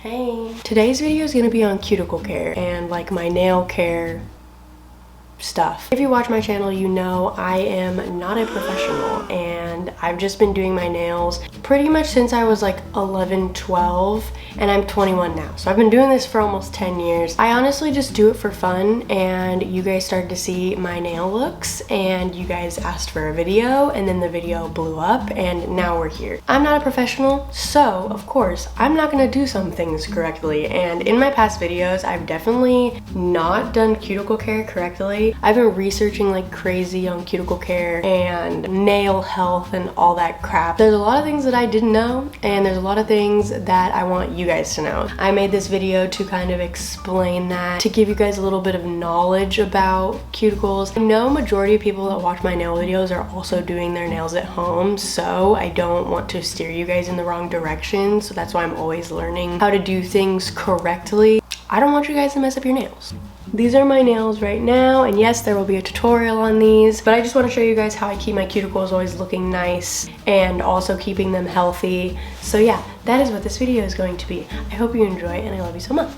Hey. Today's video is going to be on cuticle care and like my nail care stuff. If you watch my channel, you know I am not a professional and I've just been doing my nails pretty much since I was like 11, 12, and I'm 21 now. So I've been doing this for almost 10 years. I honestly just do it for fun, and you guys started to see my nail looks and you guys asked for a video, and then the video blew up and now we're here. I'm not a professional, so of course I'm not gonna do some things correctly, and in my past videos I've definitely not done cuticle care correctly. I've been researching like crazy on cuticle care and nail health and all that crap. There's a lot of things that I didn't know, and there's a lot of things that I want you guys to know. I made this video to kind of explain that, to give you guys a little bit of knowledge about cuticles. I know majority of people that watch my nail videos are also doing their nails at home, so I don't want to steer you guys in the wrong direction, so that's why I'm always learning how to do things correctly. I don't want you guys to mess up your nails. These are my nails right now, and yes, there will be a tutorial on these, but I just want to show you guys how I keep my cuticles always looking nice and also keeping them healthy. So yeah, that is what this video is going to be. I hope you enjoy it, and I love you so much.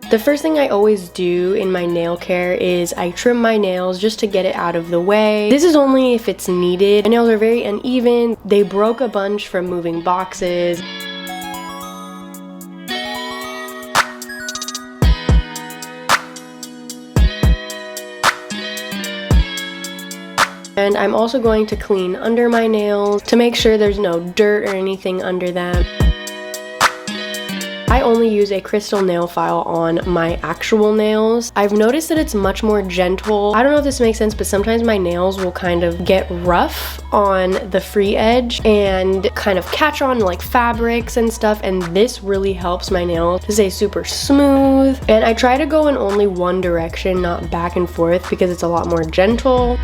The first thing I always do in my nail care is I trim my nails just to get it out of the way. This is only if it's needed. My nails are very uneven. They broke a bunch from moving boxes. And I'm also going to clean under my nails to make sure there's no dirt or anything under them. I only use a crystal nail file on my actual nails. I've noticed that it's much more gentle. I don't know if this makes sense, but sometimes my nails will kind of get rough on the free edge and kind of catch on like fabrics and stuff, and this really helps my nails to stay super smooth. And I try to go in only one direction, not back and forth, because it's a lot more gentle.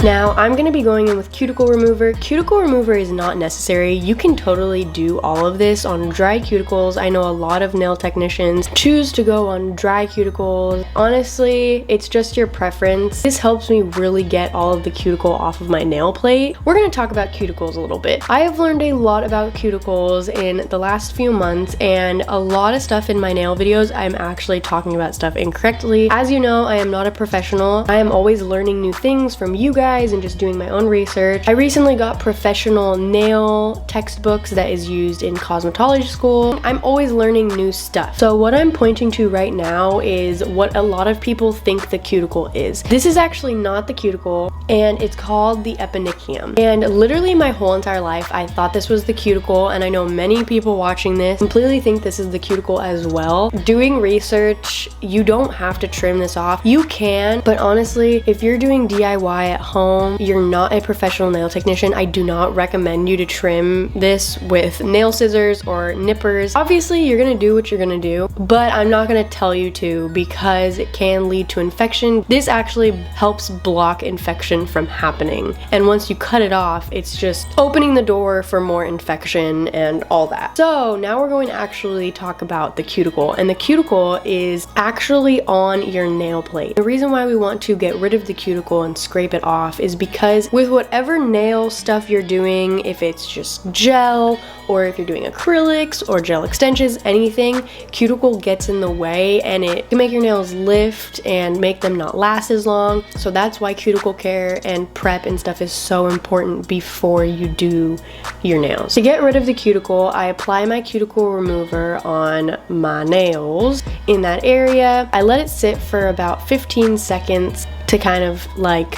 Now, I'm going to be going in with Cuticle Remover. Cuticle Remover is not necessary. You can totally do all of this on dry cuticles. I know a lot of nail technicians choose to go on dry cuticles. Honestly, it's just your preference. This helps me really get all of the cuticle off of my nail plate. We're going to talk about cuticles a little bit. I have learned a lot about cuticles in the last few months, and a lot of stuff in my nail videos, I'm actually talking about stuff incorrectly. As you know, I am not a professional. I am always learning new things from you guys and just doing my own research. I recently got professional nail textbooks that is used in cosmetology school. I'm always learning new stuff. So what I'm pointing to right now is what a lot of people think the cuticle is. This is actually not the cuticle, and it's called the Eponychium. And literally my whole entire life I thought this was the cuticle, and I know many people watching this completely think this is the cuticle as well. Doing research, you don't have to trim this off. You can, but honestly, if you're doing DIY at home, you're not a professional nail technician, I do not recommend you to trim this with nail scissors or nippers. Obviously, you're gonna do what you're gonna do, but I'm not gonna tell you to, because it can lead to infection. This actually helps block infection from happening, and once you cut it off, it's just opening the door for more infection and all that. So now we're going to actually talk about the cuticle, and the cuticle is actually on your nail plate. The reason why we want to get rid of the cuticle and scrape it off is because with whatever nail stuff you're doing, if it's just gel or if you're doing acrylics or gel extensions, anything, cuticle gets in the way and it can make your nails lift and make them not last as long. So that's why cuticle care and prep and stuff is so important before you do your nails. To get rid of the cuticle, I apply my cuticle remover on my nails in that area. I let it sit for about 15 seconds to kind of like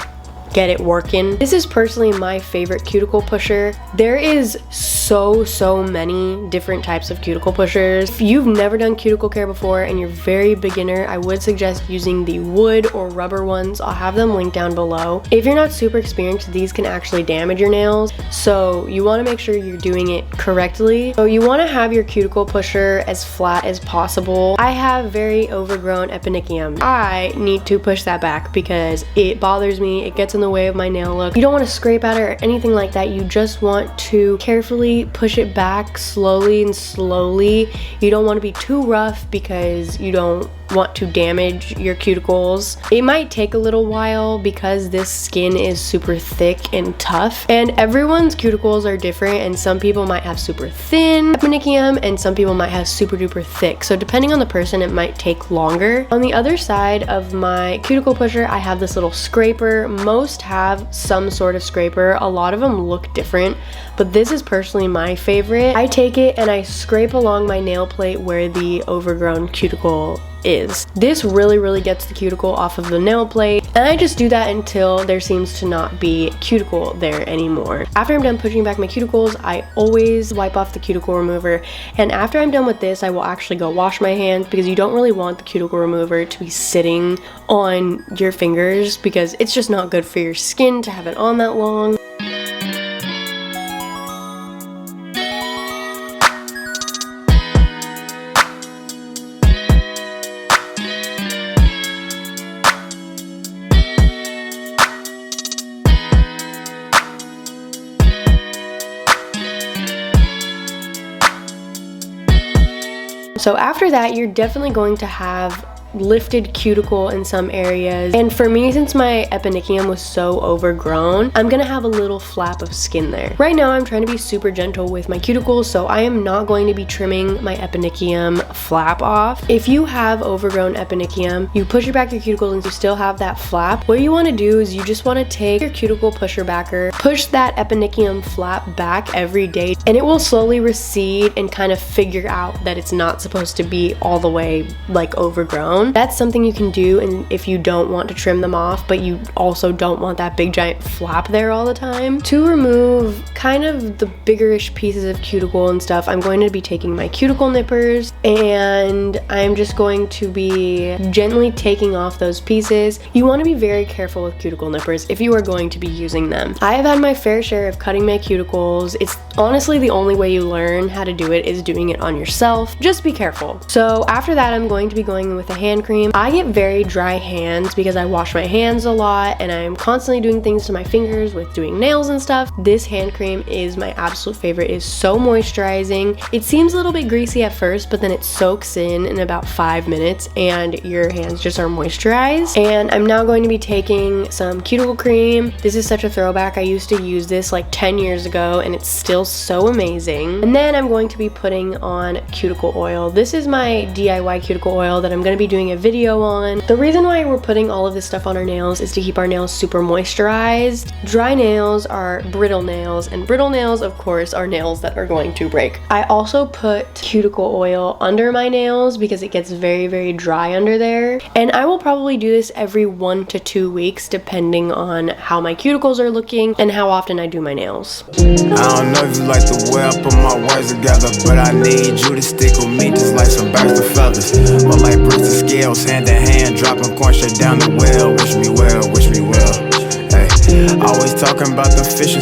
get it working. This is personally my favorite cuticle pusher. There is so many different types of cuticle pushers. If you've never done cuticle care before and you're very beginner, I would suggest using the wood or rubber ones. I'll have them linked down below. If you're not super experienced, these can actually damage your nails, so you want to make sure you're doing it correctly. So you want to have your cuticle pusher as flat as possible. I have very overgrown Eponychium. I need to push that back because it bothers me. It gets in the way of my nail look. You don't want to scrape at it or anything like that. You just want to carefully push it back slowly and slowly. You don't want to be too rough because you don't want to damage your cuticles. It might take a little while because this skin is super thick and tough, and everyone's cuticles are different, and some people might have super thin eponychium and some people might have super duper thick. So depending on the person, it might take longer. On the other side of my cuticle pusher, I have this little scraper. Most have some sort of scraper. A lot of them look different, but this is personally my favorite. I take it and I scrape along my nail plate where the overgrown cuticle is. This really gets the cuticle off of the nail plate, and I just do that until there seems to not be cuticle there anymore. After I'm done pushing back my cuticles, I always wipe off the cuticle remover, and after I'm done with this, I will actually go wash my hands, because you don't really want the cuticle remover to be sitting on your fingers because it's just not good for your skin to have it on that long. So after that, you're definitely going to have lifted cuticle in some areas, and for me, since my eponychium was so overgrown, I'm gonna have a little flap of skin there. Right now I'm trying to be super gentle with my cuticles, so I am not going to be trimming my eponychium flap off. If you have overgrown eponychium, you push back your cuticles and you still have that flap, what you want to do is you just want to take your cuticle pusher backer, push that eponychium flap back every day, and it will slowly recede and kind of figure out that it's not supposed to be all the way like overgrown. That's something you can do, and if you don't want to trim them off, but you also don't want that big giant flap there all the time. To remove kind of the biggerish pieces of cuticle and stuff, I'm going to be taking my cuticle nippers, and I'm just going to be gently taking off those pieces. You want to be very careful with cuticle nippers if you are going to be using them. I have had my fair share of cutting my cuticles. It's honestly the only way you learn how to do it is doing it on yourself. Just be careful. So after that, I'm going to be going in with a hand cream. I get very dry hands because I wash my hands a lot and I'm constantly doing things to my fingers with doing nails and stuff. This hand cream is my absolute favorite. It is so moisturizing. It seems a little bit greasy at first, but then it soaks in about 5 minutes and your hands just are moisturized. And I'm now going to be taking some cuticle cream. This is such a throwback. I used to use this like 10 years ago and it's still so amazing. And then I'm going to be putting on cuticle oil. This is my DIY cuticle oil that I'm going to be doing a video on. The reason why we're putting all of this stuff on our nails is to keep our nails super moisturized. Dry nails are brittle nails, and brittle nails, of course, are nails that are going to break. I also put cuticle oil under my nails because it gets very dry under there, and I will probably do this every 1 to 2 weeks depending on how my cuticles are looking and how often I do my nails. I don't know if you like the way I put my words together, but I need you to stick with me just like some birds of feathers, or like bricks and scales, hand in hand, dropping corn straight down the well. Wish me well, wish me well. Hey, always talking about the fish and